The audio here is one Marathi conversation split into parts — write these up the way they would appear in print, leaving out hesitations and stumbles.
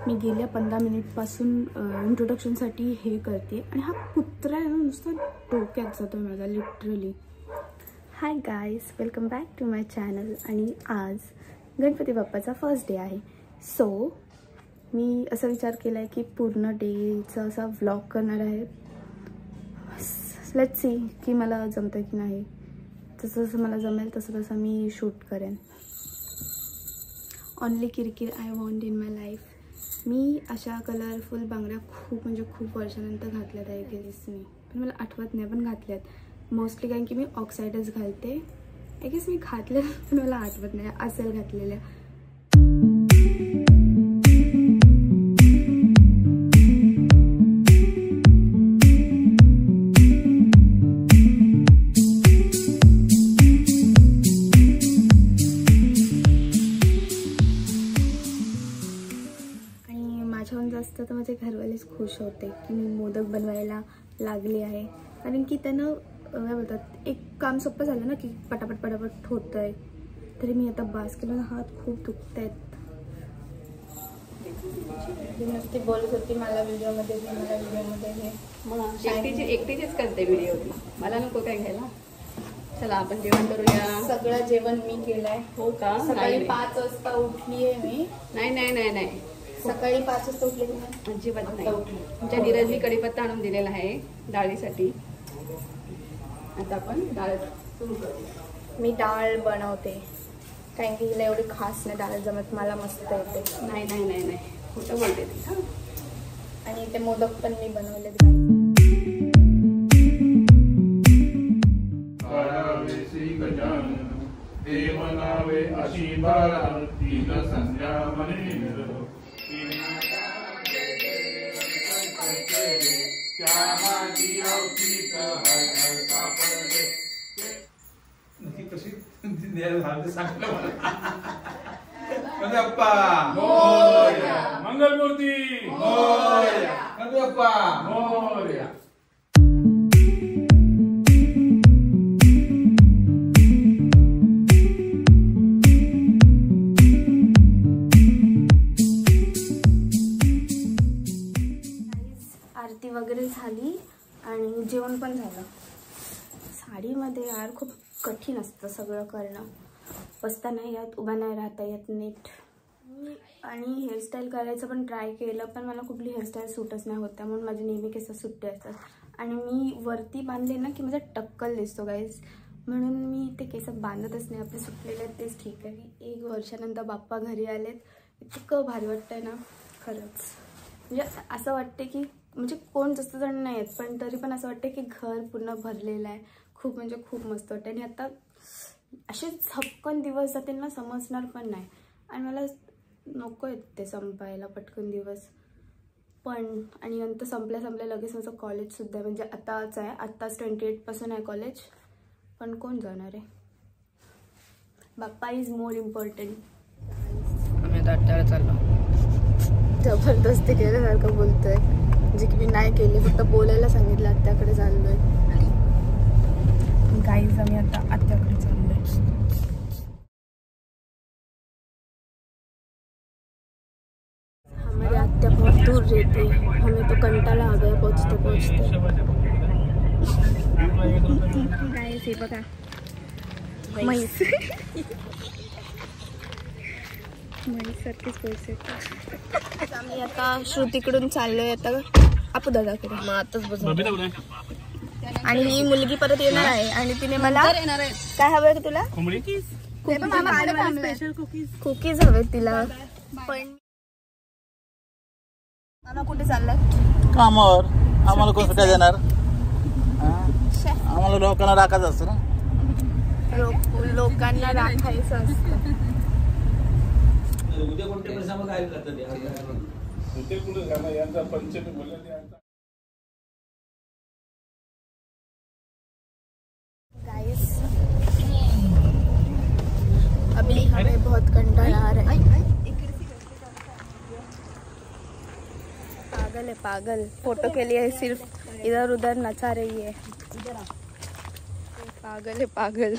मी गेल्या 15 मिनिटपासून इंट्रोडक्शनसाठी हे करते आणि हा कुत्रा आहे ना नुसता डोक्यात जातो माझा literally. Hi guys, welcome back to my channel. आणि आज गणपती बाप्पाचा फर्स्ट डे आहे. सो मी असा विचार केला आहे की पूर्ण डेचा असा व्लॉग करणार आहे. लेट्स सी की मला जमतं की नाही. जसं जसं मला जमेल तसं तसं मी शूट करेन. ओनली किरकिर I want in my life. मी अशा कलरफुल बांगड्या खूप वर्षानंतर घातल्यात आहे गेसनी, पण मला आठवत नाही पण घातल्यात मोस्टली, कारण की मी ऑक्साइडच घालते. आय गेस मी घातल्या पण मला आठवत नाही असेल घातलेल्या. जास्त तर माझे घरवालेच खुश होते की मी मोदक बनवायला लागले आहे, कारण की त्यांना काय बोलतात एक काम सोपं झालं ना की पटापट होतं आहे. तरी मी आता बास केलं, हात खूप दुखत आहेत. नुसती बोलत होती मला व्हिडिओमध्ये हे एकटीचेच करते व्हिडिओ, मला नको काय घ्यायला. चला आपण जेवण करूया. सगळं जेवण मी केलंय. हो का? सकाळी 5 वाजता उठली आहे मी. नाही सकाळी 5 वाजता उठले की अजिबात नाही. तुमच्या नीरजनी कढीपत्ता आणून दिलेला आहे डाळीसाठी. आता आपण डाळ सुरू करूया. मी डाळ बनवते कारण की हिला एवढी खास नाही डाळ जमत, मला मस्त येते. नाही खोटं बोलते ती. हां, आणि ते मोदक पण मी बनवले. देवनावे अशी बारा तीन संध्या मंगलमूर्ती आरती वगैरे झाली आणि जेवण पण झालं. साडीमध्ये यार खूप कठीण असतं सगळं करणं. बसता नाही येत, उभा नाही राहता येत नीट. आणि हेअरस्टाईल करायचं पण ट्राय केलं, पण मला कुठली हेअरस्टाईल सूटच नाही होत, म्हणून माझे नेहमी केस सुट्टे असतात. आणि मी वरती बांधले ना की माझा टक्कल दिसतो गाईज, म्हणून मी ते केस बांधतच नाही. आपले सुटलेले आहेत तेच ठीक आहे. 1 वर्षानंतर बाप्पा घरी आलेत, इतकं भारी वाटतंय ना खरंच. म्हणजे असं वाटते की म्हणजे कोण जास्त जण नाही आहेत, पण तरी पण असं वाटतं की घर पूर्ण भरलेलं आहे. खूप मस्त वाटतं. आणि आता असे झपकन दिवस जातील ना समजणार पण नाही. आणि मला नको आहेत ते संपायला पटकन दिवस पण. आणि नंतर संपल्या लगेच माझं कॉलेजसुद्धा आहे. म्हणजे आताच 28 पासून आहे कॉलेज, पण कोण जाणार आहे. बाप्पा इज मोर इम्पॉर्टंट. आम्ही आता आत्याकडे चाललो. जबरदस्ती केल्यासारखं बोलतोय, म्हणजे की मी नाही केली, फक्त बोलायला सांगितलं. आत्याकडे चाललोय गाईज, आम्ही आता आत्याकडे चाललोय. हमारी आत्या बहुत दूर रहती है, हमें तो कंटाळा आ गया पहुंचते गाईज हे बघा म्हैस. म्हैसारखेच पैसे. आम्ही आता श्रुतीकडून चाललोय आता आपू दादाकडे. मग आताच बस. आणि ही मुलगी परत येणार आहे आणि तिने मला काय हवंय तुला? कुकीज हवे तिला. पण मामा कुठे चाललाय? कामावर. आम्हाला कोण सुट्ट्या देणार? आम्हाला लोकांना राखायचं असतं ना. लोकांना राखायचं असतं. उद्या कोणत्या परिसरामध्ये काय करतात? उद्या कुठे जाणार यांचा पंचमी बोलले. गाइस अभी हमें बहुत कंटाळा आ रहा है. पागल है पागल. फोटो के लिए सिर्फ इधर उधर नचा रही है. पागल है पागल.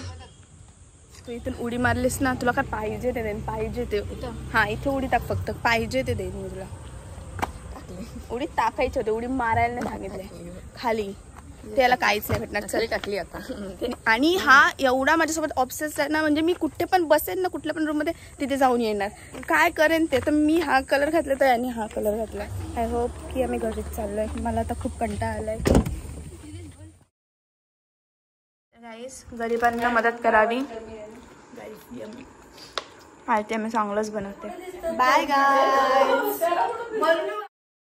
तू इथून उडी मारलीस ना, तुला काय पाहिजे ते देईन. पाहिजे ते. हां इथे उडी टाक फक्त. पाहिजे ते देईन मी तुला. उडी टाकायची होती, उडी मारायला नाही सांगितले खाली, त्याला काहीच नाही भेटणार. चल टाकली आता. आणि हा एवढा माझ्यासोबत ऑब्सेस आहे ना, म्हणजे मी कुठे पण बसेन ना, कुठल्या पण रूम मध्ये तिथे जाऊन येणार. काय करेन ते, तर मी हा कलर घातला तर आणि हा कलर घातला. आय होप की आम्ही घरीच चाललोय. मला आता खूप कंटाळा आलाय. गाईस गरिबांना मदत करावी. आरती आम्ही चांगलंच बनवते. बाय गाईस.